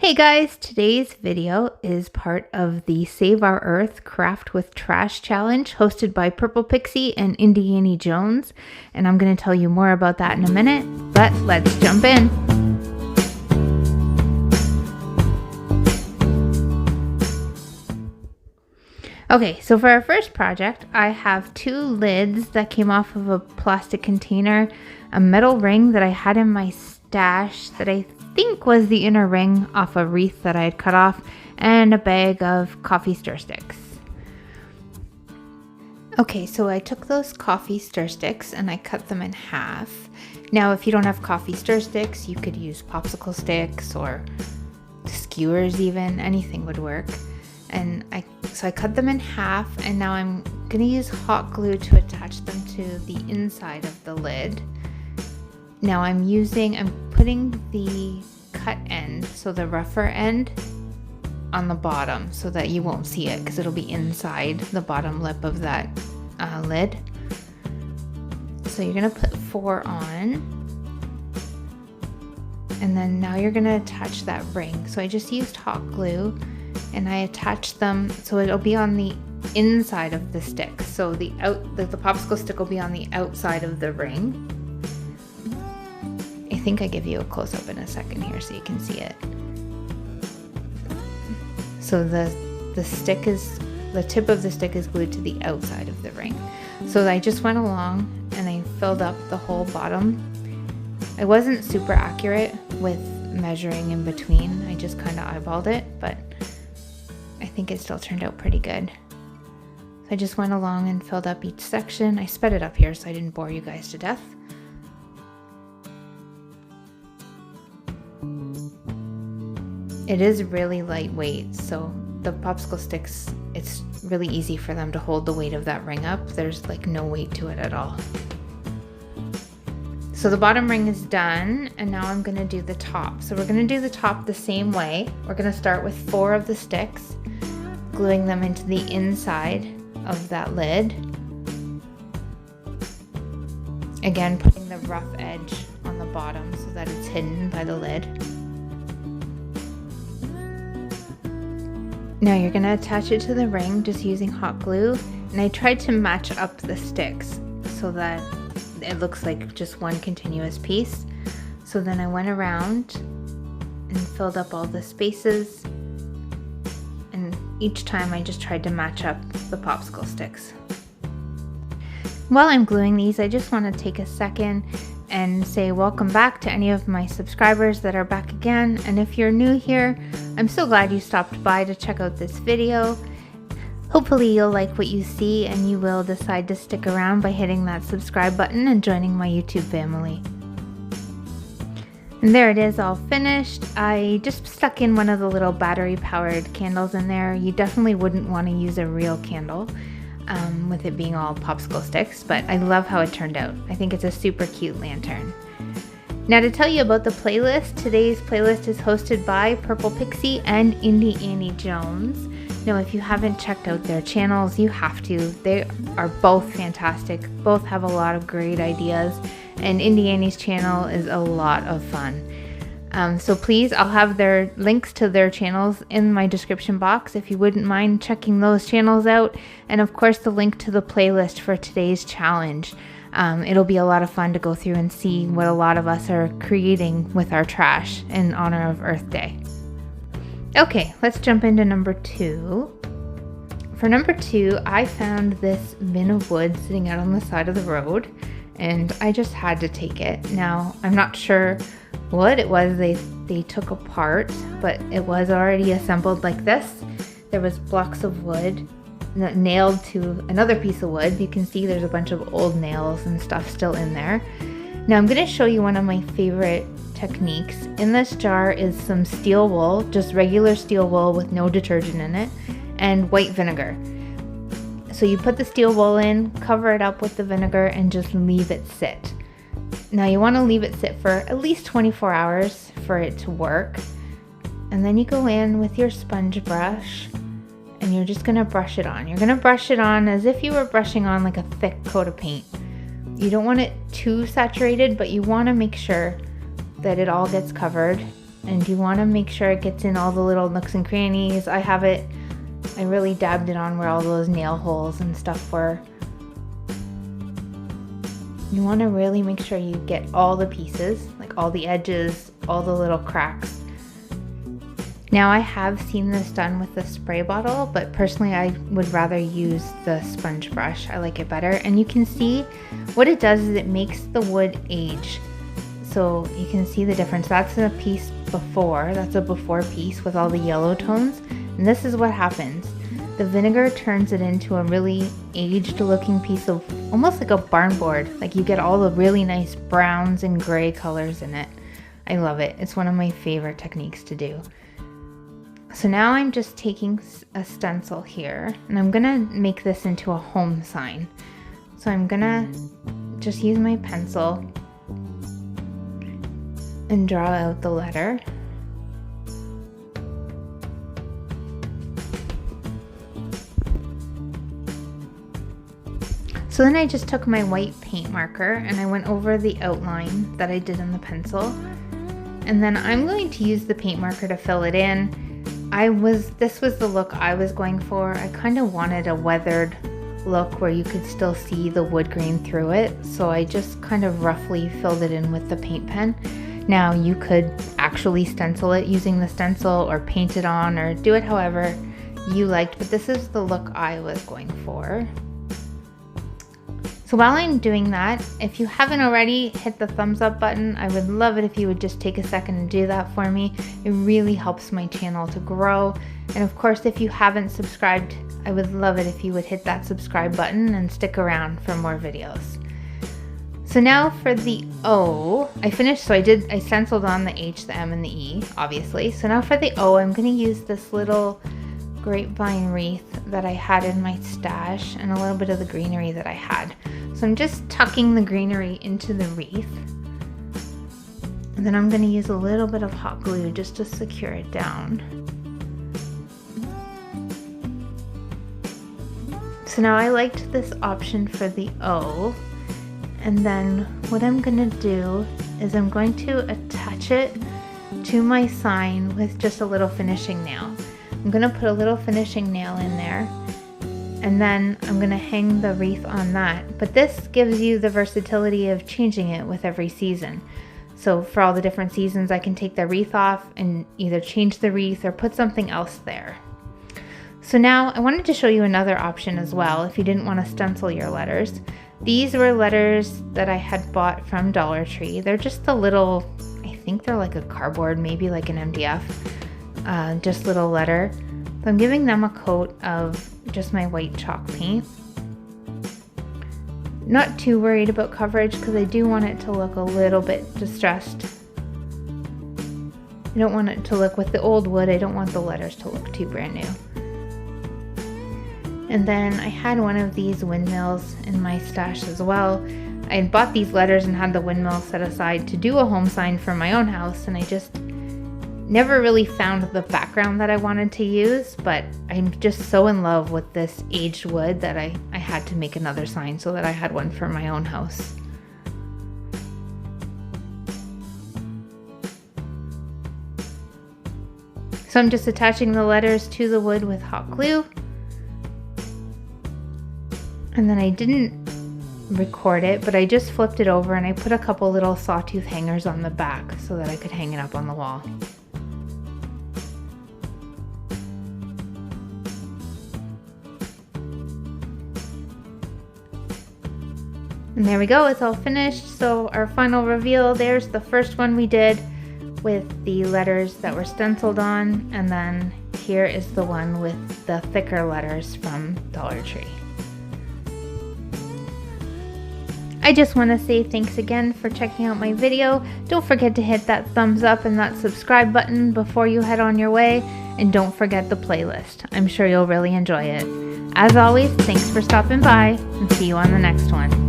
Hey guys, today's video is part of the Save Our Earth Craft with Trash Challenge hosted by Purple Pixie and Indiana Jones, and I'm going to tell you more about that in a minute, but let's jump in. Okay, so for our first project, I have two lids that came off of a plastic container, a metal ring that I had in my stash that I think was the inner ring off a wreath that I had cut off, and a bag of coffee stir sticks. Okay, so I took those coffee stir sticks and I cut them in half. Now, if you don't have coffee stir sticks, you could use popsicle sticks or skewers even, anything would work. And I cut them in half, and now I'm gonna use hot glue to attach them to the inside of the lid. Now I'm putting the cut end, so the rougher end, on the bottom so that you won't see it because it'll be inside the bottom lip of that lid. So you're gonna put 4 on, and then now you're gonna attach that ring. So I just used hot glue and I attached them so it'll be on the inside of the stick. So the popsicle stick will be on the outside of the ring. I think I give you a close-up in a second here so you can see it. So the tip of the stick is glued to the outside of the ring. So I just went along and I filled up the whole bottom. I wasn't super accurate with measuring in between. I just kind of eyeballed it, but I think it still turned out pretty good. So I just went along and filled up each section. I sped it up here so I didn't bore you guys to death. It is really lightweight, so the popsicle sticks, it's really easy for them to hold the weight of that ring up. There's like no weight to it at all. So the bottom ring is done, and now I'm gonna do the top. So we're gonna do the top the same way. We're gonna start with 4 of the sticks, gluing them into the inside of that lid. Again, putting the rough edge on the bottom so that it's hidden by the lid. Now you're gonna attach it to the ring just using hot glue, and I tried to match up the sticks so that it looks like just one continuous piece. So then I went around and filled up all the spaces, and each time I just tried to match up the popsicle sticks. While I'm gluing these, I just want to take a second and say welcome back to any of my subscribers that are back again. And if you're new here, I'm so glad you stopped by to check out this video. Hopefully you'll like what you see and you will decide to stick around by hitting that subscribe button and joining my YouTube family. And there it is, all finished. I just stuck in one of the little battery powered candles in there. You definitely wouldn't want to use a real candle with it being all popsicle sticks, but I love how it turned out. I think it's a super cute lantern. Now to tell you about the playlist, today's playlist is hosted by Purple Pixie and Indiana Jones. Now if you haven't checked out their channels, you have to. They are both fantastic, both have a lot of great ideas, and Indiana's channel is a lot of fun. So please, I'll have their links to their channels in my description box if you wouldn't mind checking those channels out, and of course the link to the playlist for today's challenge. It'll be a lot of fun to go through and see what a lot of us are creating with our trash in honor of Earth Day. Okay, let's jump into number 2. For number 2, I found this bin of wood sitting out on the side of the road, and I just had to take it. Now, I'm not sure what it was they took apart, but it was already assembled like this. There was blocks of wood nailed to another piece of wood. You can see there's a bunch of old nails and stuff still in there. Now I'm going to show you one of my favorite techniques. In this jar is some steel wool, just regular steel wool with no detergent in it, and white vinegar. So you put the steel wool in, cover it up with the vinegar, and just leave it sit. Now you want to leave it sit for at least 24 hours for it to work. And then you go in with your sponge brush and you're just going to brush it on. You're going to brush it on as if you were brushing on like a thick coat of paint. You don't want it too saturated, but you want to make sure that it all gets covered and you want to make sure it gets in all the little nooks and crannies. I really dabbed it on where all those nail holes and stuff were. You want to really make sure you get all the pieces, like all the edges, all the little cracks. Now I have seen this done with the spray bottle, but personally I would rather use the sponge brush. I like it better. And you can see what it does is it makes the wood age. So you can see the difference. That's a piece before, that's a before piece with all the yellow tones. And this is what happens. The vinegar turns it into a really aged looking piece of almost like a barn board. Like you get all the really nice browns and gray colors in it. I love it. It's one of my favorite techniques to do. So now I'm just taking a stencil here and I'm gonna make this into a home sign. So I'm gonna just use my pencil and draw out the letter. So then I just took my white paint marker and I went over the outline that I did in the pencil. And then I'm going to use the paint marker to fill it in. This was the look I was going for. I kind of wanted a weathered look where you could still see the wood grain through it. So I just kind of roughly filled it in with the paint pen. Now you could actually stencil it using the stencil or paint it on or do it however you liked, but this is the look I was going for. So while I'm doing that, if you haven't already, hit the thumbs up button. I would love it if you would just take a second and do that for me. It really helps my channel to grow. And of course, if you haven't subscribed, I would love it if you would hit that subscribe button and stick around for more videos. So now for the O, I finished, so I stenciled on the H, the M, and the E, obviously. So now for the O, I'm gonna use this little grapevine wreath that I had in my stash and a little bit of the greenery that I had. So I'm just tucking the greenery into the wreath. And then I'm gonna use a little bit of hot glue just to secure it down. So now I liked this option for the O. And then what I'm gonna do is I'm going to attach it to my sign with just a little finishing nail. I'm gonna put a little finishing nail in there and then I'm gonna hang the wreath on that. But this gives you the versatility of changing it with every season. So for all the different seasons, I can take the wreath off and either change the wreath or put something else there. So now I wanted to show you another option as well if you didn't want to stencil your letters. These were letters that I had bought from Dollar Tree. They're just a little, I think they're like a cardboard, maybe like an MDF, just little letter. So I'm giving them a coat of just my white chalk paint. Not too worried about coverage because I do want it to look a little bit distressed. I don't want it to look, with the old wood, I don't want the letters to look too brand new. And then I had one of these windmills in my stash as well. I had bought these letters and had the windmill set aside to do a home sign for my own house, and I just never really found the background that I wanted to use, but I'm just so in love with this aged wood that I had to make another sign so that I had one for my own house. So I'm just attaching the letters to the wood with hot glue. And then I didn't record it, but I just flipped it over and I put a couple little sawtooth hangers on the back so that I could hang it up on the wall. And there we go, it's all finished. So our final reveal, there's the first one we did with the letters that were stenciled on, and then here is the one with the thicker letters from Dollar Tree. I just want to say thanks again for checking out my video. Don't forget to hit that thumbs up and that subscribe button before you head on your way, and don't forget the playlist. I'm sure you'll really enjoy it. As always, thanks for stopping by, and see you on the next one.